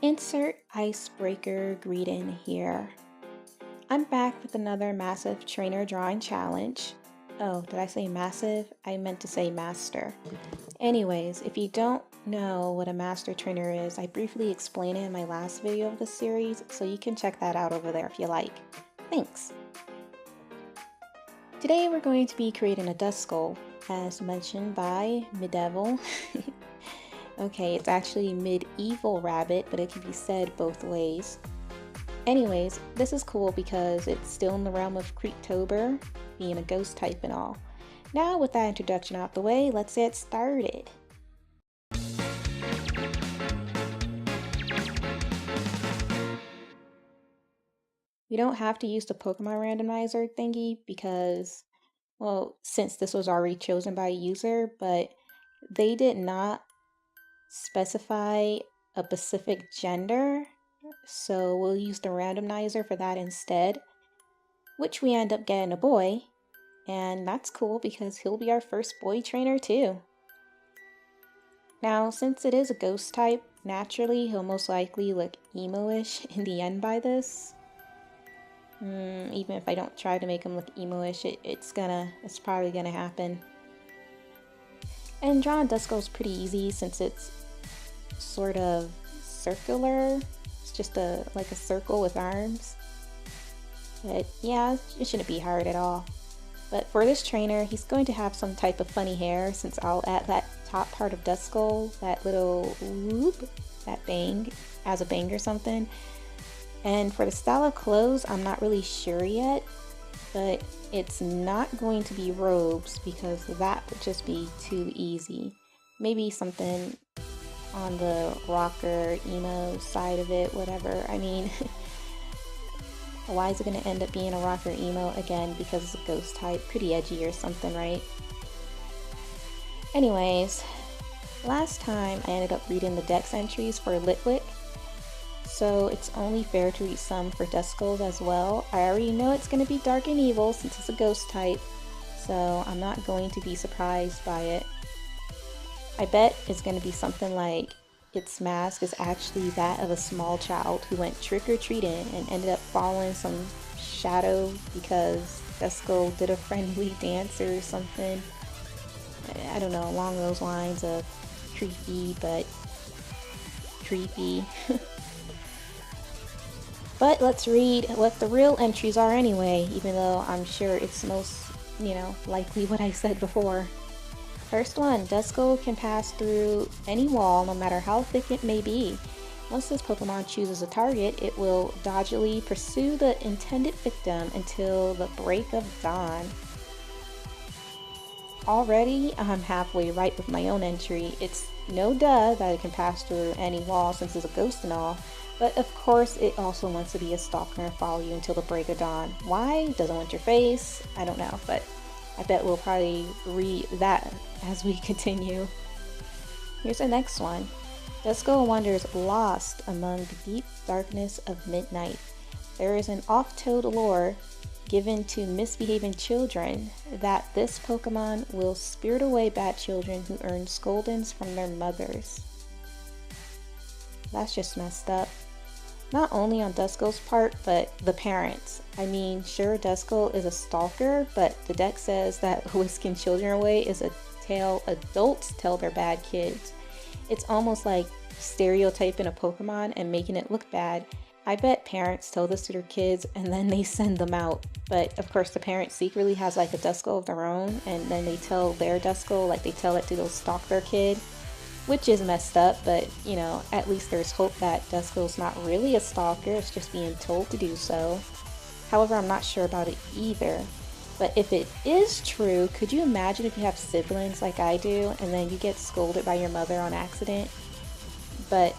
Insert icebreaker greeting here. I'm back with another massive trainer drawing challenge. Oh, did I say massive? I meant to say master. Anyways, if you don't know what a master trainer is, I briefly explained it in my last video of the series, so you can check that out over there if you like. Thanks! Today we're going to be creating a Duskull, as mentioned by Medieval. Okay, it's actually medieval rabbit, but it can be said both ways. Anyways, this is cool because it's still in the realm of Creektober, being a ghost type and all. Now with that introduction out the way, let's get started. You don't have to use the Pokemon randomizer thingy because, well, since this was already chosen by a user, but they did not specify a specific gender, so we'll use the randomizer for that instead, which we end up getting a boy, and that's cool because he'll be our first boy trainer too. Now, since it is a ghost type, naturally he'll most likely look emo-ish in the end by this. Even if I don't try to make him look emo-ish, it's probably gonna happen. And drawing Duskull is pretty easy since it's sort of circular. It's just like a circle with arms. But yeah, it shouldn't be hard at all. But for this trainer, he's going to have some type of funny hair since I'll add that top part of Duskull, that little whoop, that bang, as a bang or something. And for the style of clothes, I'm not really sure yet, but it's not going to be robes because that would just be too easy. Maybe something on the rocker, emo side of it, whatever. I mean, why is it going to end up being a rocker emo again because it's a ghost type? Pretty edgy or something, right? Anyways, last time I ended up reading the dex entries for Litwick, so it's only fair to read some for Duskulls as well. I already know it's going to be dark and evil since it's a ghost type, so I'm not going to be surprised by it. I bet it's going to be something like its mask is actually that of a small child who went trick-or-treating and ended up following some shadow because Duskull did a friendly dance or something. I don't know, along those lines of creepy but creepy. But let's read what the real entries are anyway, even though I'm sure it's most, likely what I said before. First one, Duskull can pass through any wall no matter how thick it may be. Once this Pokemon chooses a target, it will dodgily pursue the intended victim until the break of dawn. Already, I'm halfway right with my own entry. It's no duh that it can pass through any wall since it's a ghost and all, but of course it also wants to be a stalker and follow you until the break of dawn. Why? Doesn't want your face? I don't know, but I bet we'll probably read that as we continue. Here's the next one. Duskull wanders lost among the deep darkness of midnight. There is an oft-told lore given to misbehaving children that this Pokemon will spirit away bad children who earn scoldings from their mothers. That's just messed up. Not only on Duskull's part, but the parents. I mean, sure, Duskull is a stalker, but the deck says that whisking children away is a tale adults tell their bad kids. It's almost like stereotyping a Pokemon and making it look bad. I bet parents tell this to their kids and then they send them out. But of course the parent secretly has like a Duskull of their own and then they tell their Duskull, like they tell it to go stalk their kid. Which is messed up, but at least there's hope that Duskull's not really a stalker, it's just being told to do so. However, I'm not sure about it either. But if it is true, could you imagine if you have siblings like I do, and then you get scolded by your mother on accident? But,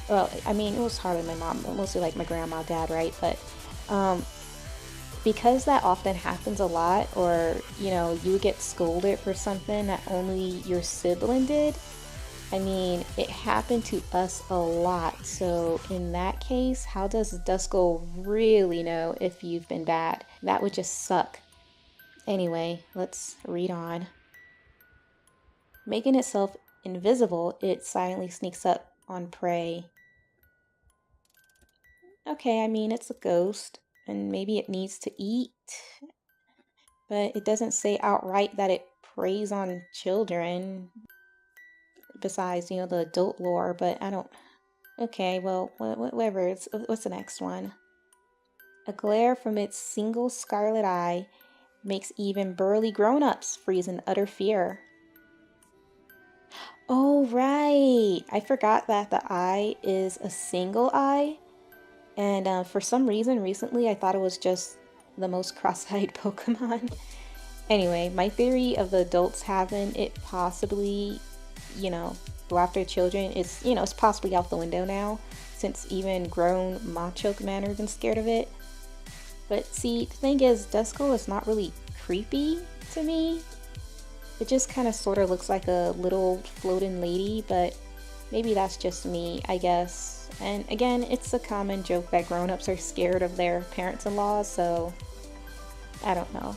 well, I mean, it was hardly my mom, but mostly like my grandma, dad, right? But, because that often happens a lot, or, you get scolded for something that only your sibling did, I mean, it happened to us a lot, so in that case, how does Duskull really know if you've been bad? That would just suck. Anyway, let's read on. Making itself invisible, it silently sneaks up on prey. Okay, I mean, it's a ghost, and maybe it needs to eat, but it doesn't say outright that it preys on children, besides, you know, the adult lore, but I don't... Okay, well, whatever. What's the next one? A glare from its single scarlet eye makes even burly grown-ups freeze in utter fear. Oh, right! I forgot that the eye is a single eye. And for some reason, recently, I thought it was just the most cross-eyed Pokemon. Anyway, my theory of the adults having it possibly, you know, go after children is, you know, it's possibly out the window now, since even grown Machoke men are been scared of it. But see, the thing is, Duskull is not really creepy to me. It just kind of sort of looks like a little floating lady, but maybe that's just me, I guess. And again, it's a common joke that grown-ups are scared of their parents-in-law, so I don't know.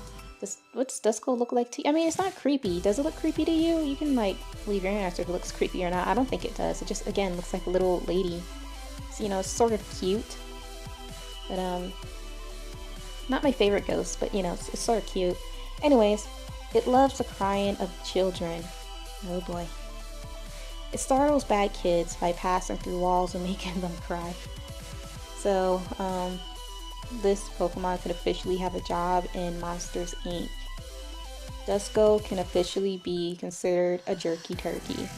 What's Duskull look like to you? I mean, it's not creepy. Does it look creepy to you? You can, like, leave your answer if it looks creepy or not. I don't think it does. It just, again, looks like a little lady. So, you know, it's sort of cute. But, not my favorite ghost, but, you know, it's sort of cute. Anyways, it loves the crying of children. Oh boy. It startles bad kids by passing through walls and making them cry. So, this Pokemon could officially have a job in Monsters, Inc. Duskull can officially be considered a jerky turkey.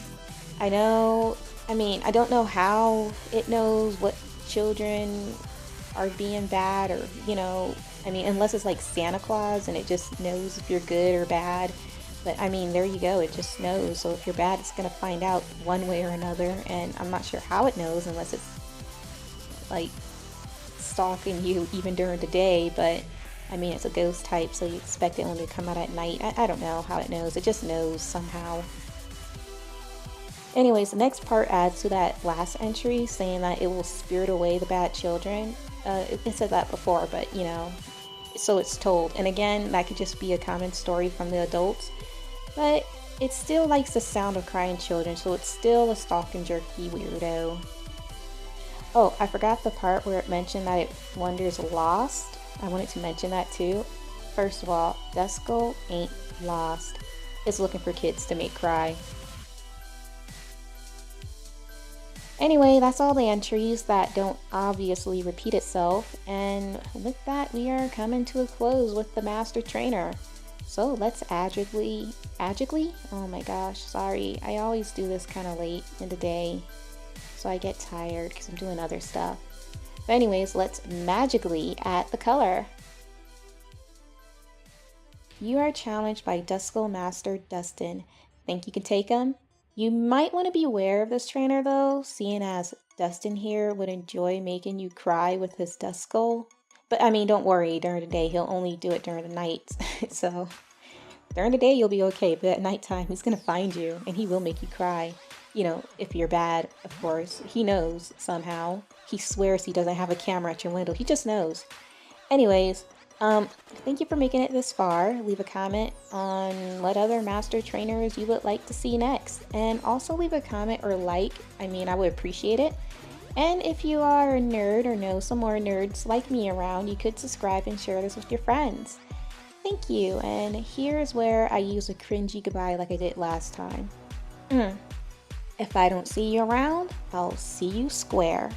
I mean, I don't know how it knows what children are being bad, or, you know, I mean, unless it's like Santa Claus and it just knows if you're good or bad. But I mean, there you go, it just knows. So if you're bad, it's gonna find out one way or another, and I'm not sure how it knows unless it's like stalking you even during the day. But I mean, it's a ghost type, so you expect it only to come out at night. I don't know how it knows, it just knows somehow. Anyways, the next part adds to that last entry, saying that it will spirit away the bad children. It said that before, but you know, so it's told. And again, that could just be a common story from the adults, but it still likes the sound of crying children, so it's still a stalking jerky weirdo. Oh, I forgot the part where it mentioned that it wanders lost. I wanted to mention that too. First of all, Duskull ain't lost. It's looking for kids to make cry. Anyway, that's all the entries that don't obviously repeat itself, and with that, we are coming to a close with the Master Trainer. So let's magically, oh my gosh, sorry, I always do this kind of late in the day, so I get tired because I'm doing other stuff. But anyways, let's magically add the color. You are challenged by Duskull Master Dustin. Think you can take him? You might want to be aware of this trainer though, seeing as Dustin here would enjoy making you cry with his Duskull. But I mean, don't worry, during the day, he'll only do it during the night. So during the day, you'll be okay, but at nighttime, he's gonna find you and he will make you cry. You know, if you're bad, of course. He knows somehow. He swears he doesn't have a camera at your window. He just knows. Anyways, thank you for making it this far. Leave a comment on what other master trainers you would like to see next. And also leave a comment or like. I mean, I would appreciate it. And if you are a nerd or know some more nerds like me around, you could subscribe and share this with your friends. Thank you. And here's where I use a cringy goodbye like I did last time. If I don't see you around, I'll see you square.